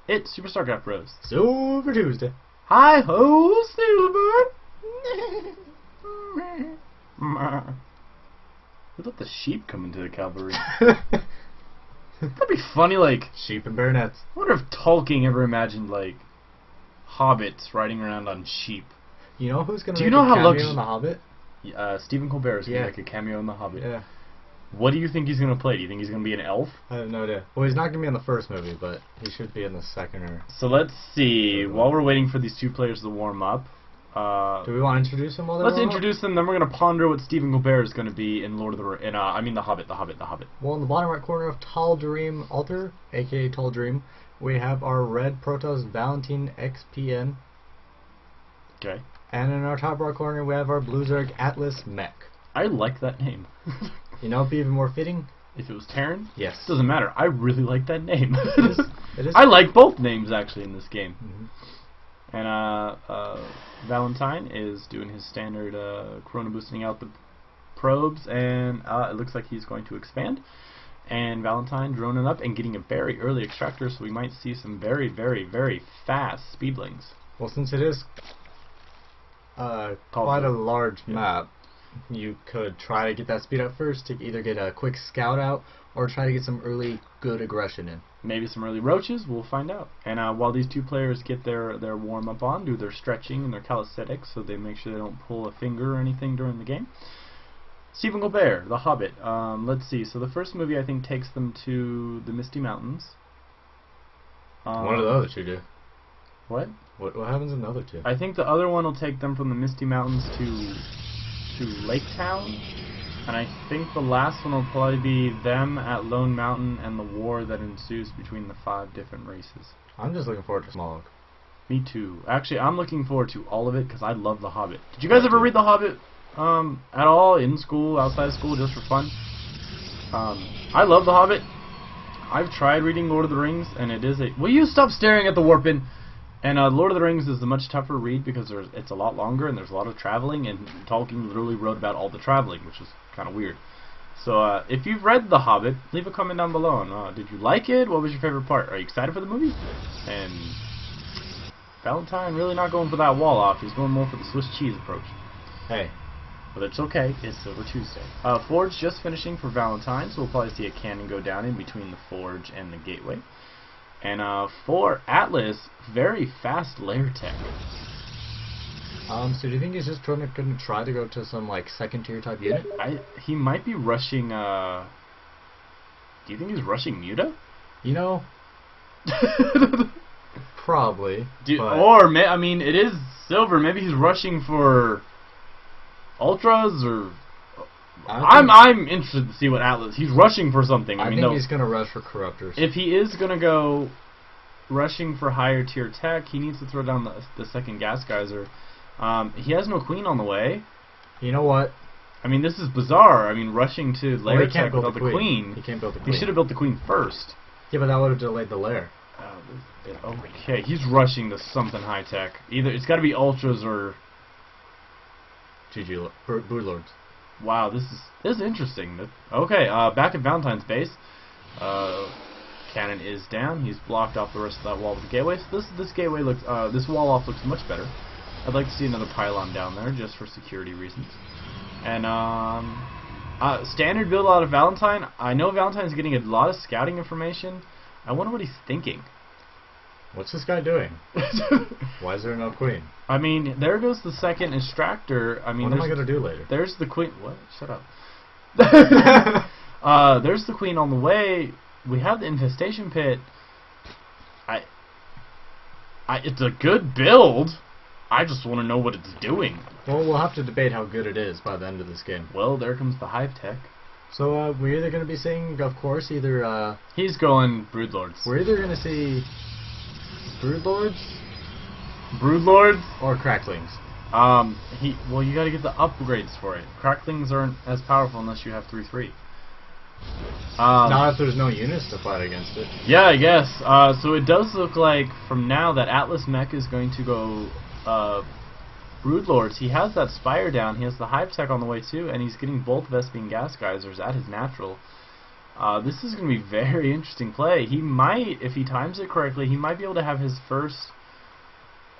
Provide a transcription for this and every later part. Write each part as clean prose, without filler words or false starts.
It's Super StarCraft Bros. Silver Tuesday. Hi ho, Silver! We let the sheep come into the cavalry. That'd be funny, like... Sheep and baronets. I wonder if Tolkien ever imagined, like, hobbits riding around on sheep. You know who's gonna Do make you know a how cameo in The Hobbit? Stephen Colbert is going to Yeah. make a cameo in The Hobbit. Yeah. What do you think he's going to play? Do you think he's going to be an elf? I have no idea. Well, he's not gonna be in the first movie, but he should be in the second or... So let's see. While we're waiting for these two players to warm up... do we want to introduce them while they're let's warming up? introduce them, then we're going to ponder what Stephen Colbert is going to be in Lord of the... The Hobbit. Well, in the bottom right corner of Tal'darim Altar, aka Tal'darim, we have our red Protoss ValentineXPn. Okay. And in our top right corner, we have our blue Zerg AtlasMeCH. I like that name. You know, it'd be even more fitting. If it was Terran? Yes. Doesn't matter. I really like that name. It is. I like both names, actually, in this game. Mm-hmm. And Valentine is doing his standard Corona boosting out the probes, and it looks like he's going to expand. And Valentine droning up and getting a very early extractor, so we might see some very, very, very fast speedlings. Well, since it is quite a large map, you could try to get that speed up first to either get a quick scout out or try to get some early good aggression in. Maybe some early roaches, we'll find out. And while these two players get their warm up on, do their stretching and their calisthenics, so they make sure they don't pull a finger or anything during the game. Stephen Colbert, The Hobbit. Let's see. So the first movie, I think, takes them to the Misty Mountains. One of the other two do. What? What happens in the other two? I think the other one will take them from the Misty Mountains to Lake Town, and I think the last one will probably be them at Lone Mountain and the war that ensues between the 5 different races. I'm just looking forward to Smog. Me too. Actually, I'm looking forward to all of it because I love The Hobbit. Did you guys ever read The Hobbit at all, in school, outside of school, just for fun? I love The Hobbit. I've tried reading Lord of the Rings, and it is a... Will you stop staring at the Warpin? And Lord of the Rings is a much tougher read because it's a lot longer and there's a lot of traveling, and Tolkien literally wrote about all the traveling, which is kind of weird. So if you've read The Hobbit, leave a comment down below. And, did you like it? What was your favorite part? Are you excited for the movie? And Valentine really not going for that wall off. He's going more for the Swiss cheese approach. Hey. But it's okay. It's Silver Tuesday. Forge just finishing for Valentine, so we'll probably see a cannon go down in between the Forge and the Gateway. And for Atlas, very fast lair tech. So do you think he's just going to try to go to some like second tier type unit? He might be rushing. Do you think he's rushing Muta? You know, probably. I mean, it is Silver. Maybe he's rushing for Ultras or. I'm interested to see what Atlas... He's rushing for something. I think he's going to rush for Corruptors. If he is going to go rushing for higher tier tech, he needs to throw down the second gas geyser. He has no queen on the way. You know what? I mean, this is bizarre. I mean, rushing to lair tech without the queen. He can't build the queen. He should have built the queen first. Yeah, but that would have delayed the lair. Okay, he's rushing to something high tech. Either it's got to be Ultras or... GG, Broodlords. Wow, this is interesting. Okay, back at Valentine's base, cannon is down. He's blocked off the rest of that wall with the gateway. So this gateway looks, this wall off looks much better. I'd like to see another pylon down there just for security reasons. And standard build out of Valentine. I know Valentine's getting a lot of scouting information. I wonder what he's thinking. What's this guy doing? Why is there no queen? I mean, there goes the second extractor. I mean, what am I going to do later? There's the queen. What? Shut up. There's the queen on the way. We have the infestation pit. It's a good build. I just want to know what it's doing. Well, we'll have to debate how good it is by the end of this game. Well, there comes the hive tech. So we're either going to be seeing, of course, either... He's going Broodlords. We're either going to see Broodlords or Cracklings. Well, you got to get the upgrades for it. Cracklings aren't as powerful unless you have 3/3. Not if there's no units to fight against it. Yeah, I guess. So it does look like from now that AtlasMeCH is going to go Broodlords. He has that Spire down. He has the hive tech on the way too, and he's getting both Vespene gas geysers at his natural. This is going to be very interesting play. He might, if he times it correctly, he might be able to have his first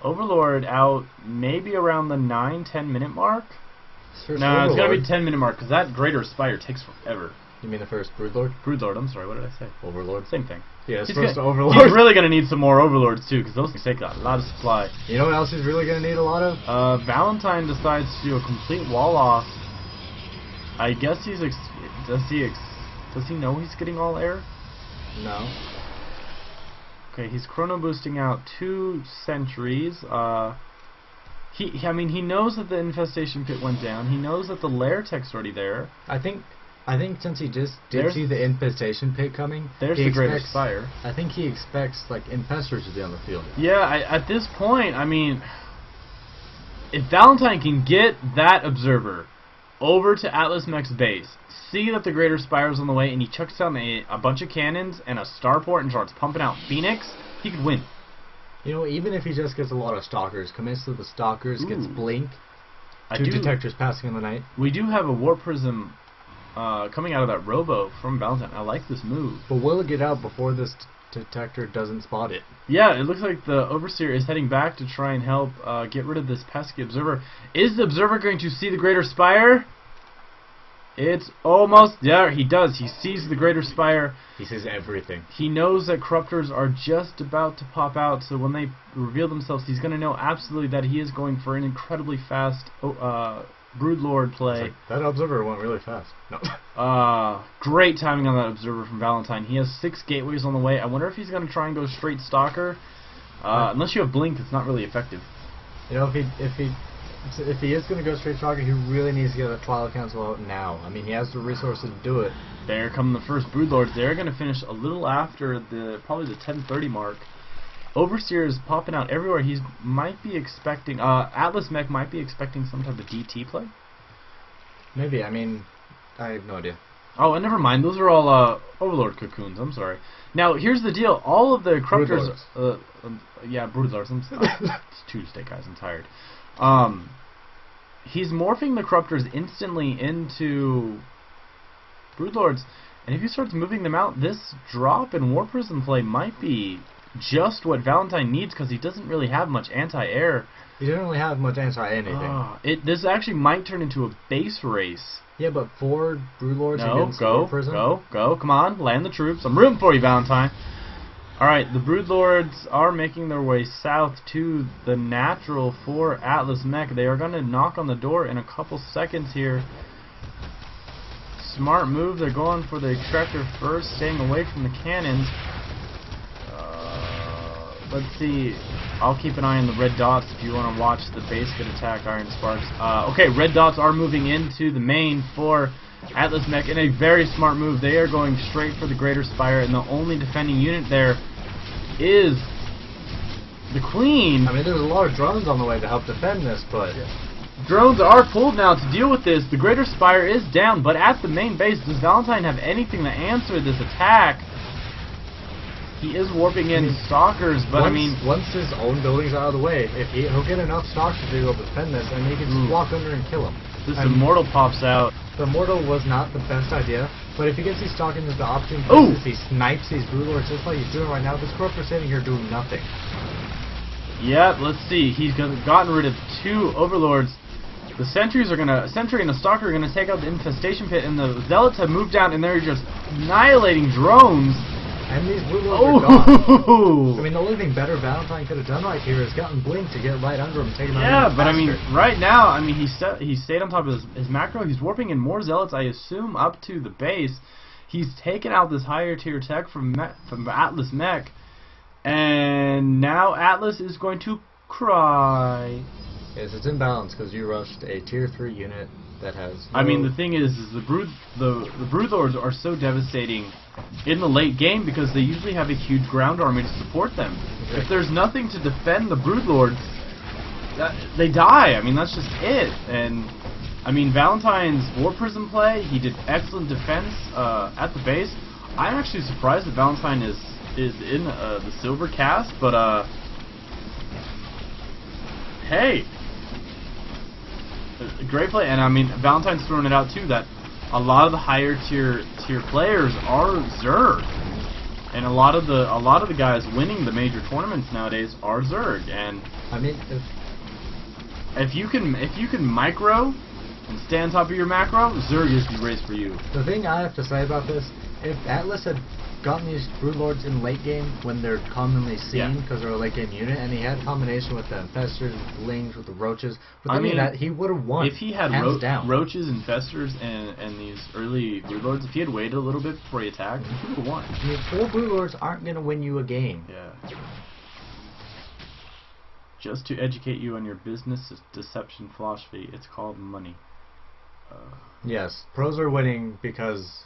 Overlord out maybe around the 9-10 minute mark. No, it's got to be 10-minute mark because that Greater Spire takes forever. You mean the first Broodlord? Broodlord, I'm sorry, what did I say? Overlord. Same thing. Yeah, it's He's first gonna, Overlord. He's really going to need some more Overlords too because those things take a lot of supply. You know what else he's really going to need a lot of? Valentine decides to do a complete wall off. I guess does he know he's getting all air? No. Okay, he's chrono boosting out 2 sentries. I mean, he knows that the infestation pit went down. He knows that the lair tech's already there. I think since he just did see the infestation pit coming, there's the Greater Spire. I think he expects like infestors to be on the field. Yeah, at this point, I mean, if Valentine can get that observer over to AtlasMeCH's base, see that the Greater Spire's on the way, and he chucks down a bunch of cannons and a starport and starts pumping out Phoenix, he could win. You know, even if he just gets a lot of stalkers, commits to the stalkers, gets blink, 2 detectors passing in the night. We do have a Warp Prism coming out of that robo from Valentine. I like this move. But will it get out before this detector doesn't spot it? Yeah, it looks like the Overseer is heading back to try and help get rid of this pesky Observer. Is the Observer going to see the Greater Spire? It's almost there. He does. He sees the Greater Spire. He sees everything. He knows that Corruptors are just about to pop out, so when they reveal themselves, he's going to know absolutely that he is going for an incredibly fast Broodlord play. Like, that Observer went really fast. No. Great timing on that Observer from Valentine. He has 6 gateways on the way. I wonder if he's going to try and go straight Stalker. Unless you have Blink, it's not really effective. You know, if he is going to go straight Stalker, he really needs to get a Twilight Council out now. I mean, he has the resources to do it. There come the first Broodlords. They're going to finish a little after probably the 10:30 mark. Overseer is popping out everywhere. He might be expecting AtlasMeCH might be expecting some type of DT play. Maybe. I mean, I have no idea. Oh, and never mind. Those are all Overlord cocoons. I'm sorry. Now here's the deal. All of the Corruptors. Yeah, Broodlords. It's Tuesday, guys. I'm tired. He's morphing the Corruptors instantly into Broodlords, and if he starts moving them out, this drop in War Prism play might be just what Valentine needs because he doesn't really have much anti-air. He doesn't really have much anti-anything. This actually might turn into a base race. Yeah, but 4 Broodlords against War Prism? Go, come on, land the troops. I'm rooting for you, Valentine. Alright, the Broodlords are making their way south to the natural for AtlasMeCH. They are going to knock on the door in a couple seconds here. Smart move. They're going for the extractor first, staying away from the cannons. Let's see. I'll keep an eye on the red dots if you want to watch the base get attack Iron Sparks. Okay, red dots are moving into the main for AtlasMeCH in a very smart move. They are going straight for the Greater Spire, and the only defending unit there is the Queen. I mean, there's a lot of drones on the way to help defend this, but... Drones are pulled now to deal with this. The Greater Spire is down, but at the main base, does Valentine have anything to answer this attack? He is warping in Stalkers, but once his own buildings are out of the way, if he'll get enough Stalkers to be able to defend this, and he can just walk under and kill him. This Immortal pops out. The Immortal was not the best idea, but if he gets these Stalkers into the option places, he snipes these Broodlords just like he's doing right now. This Corruptor's sitting here doing nothing. Yeah, let's see. He's gotten rid of 2 Overlords. The sentries are gonna, Sentry and a Stalker are gonna take out the infestation pit, and the Zealots have moved down, and they're just annihilating drones. And these Broodlords are gone. I mean, the only thing better Valentine could have done right here is gotten Blink to get right under him, take him out. Yeah, but I mean, right now, I mean, he stayed on top of his macro. He's warping in more Zealots, I assume, up to the base. He's taken out this higher tier tech from AtlasMeCH, and now Atlas is going to cry. Yes, it's imbalanced because you rushed a tier 3 unit that has. I mean, the thing is the Broodlords are so devastating in the late game because they usually have a huge ground army to support them. Okay. If there's nothing to defend the Broodlords, they die. I mean, that's just it. And I mean, Valentine's War Prism play, he did excellent defense at the base. I'm actually surprised that Valentine is in the silver cast, but hey, great play. And I mean, Valentine's throwing it out too. That a lot of the higher tier players are Zerg, and a lot of the guys winning the major tournaments nowadays are Zerg. And I mean, if you can micro and stay on top of your macro, Zerg is the race for you. the thing I have to say about this, if Atlas had gotten these Broodlords in late game when they're commonly seen because they're a late game unit, and he had combination with the Infestors, with the Lings, with the Roaches, with any of that, he would have won. If he had hands down. Roaches, Infestors, and these early Broodlords, if he had waited a little bit before he attacked, he would have won. I mean, 4 Broodlords aren't going to win you a game. Yeah. Just to educate you on your business deception philosophy, it's called money. Yes, pros are winning because...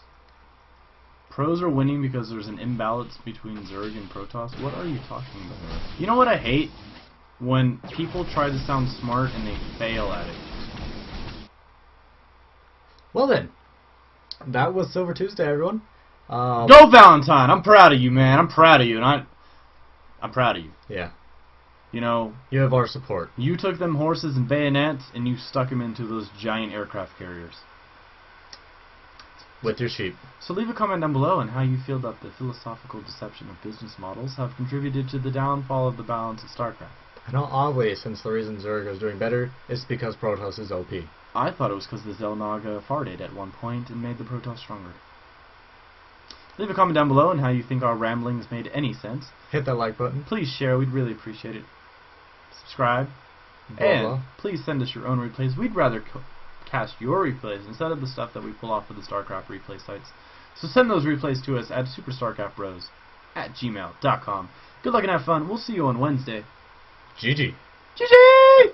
Pros are winning because there's an imbalance between Zerg and Protoss. What are you talking about? You know what I hate? When people try to sound smart and they fail at it. Well then, that was Silver Tuesday, everyone. Go Valentine! I'm proud of you, man. I'm proud of you, and I'm proud of you. Yeah. You know, You have our support. you took them horses and bayonets and you stuck them into those giant aircraft carriers. With your sheep. So leave a comment down below on how you feel that the philosophical deception of business models have contributed to the downfall of the balance of StarCraft. I know, oddly, since the reason Zerg is doing better is because Protoss is OP. I thought it was because the Xel'Naga farted at one point and made the Protoss stronger. Leave a comment down below on how you think our ramblings made any sense. Hit that like button. Please share, we'd really appreciate it. Subscribe. Blah, And blah. please send us your own replays. We'd rather cast your replays instead of the stuff that we pull off of the StarCraft replay sites. So send those replays to us at SuperStarcraftBros at gmail.com. Good luck and have fun. We'll see you on Wednesday. GG. GG!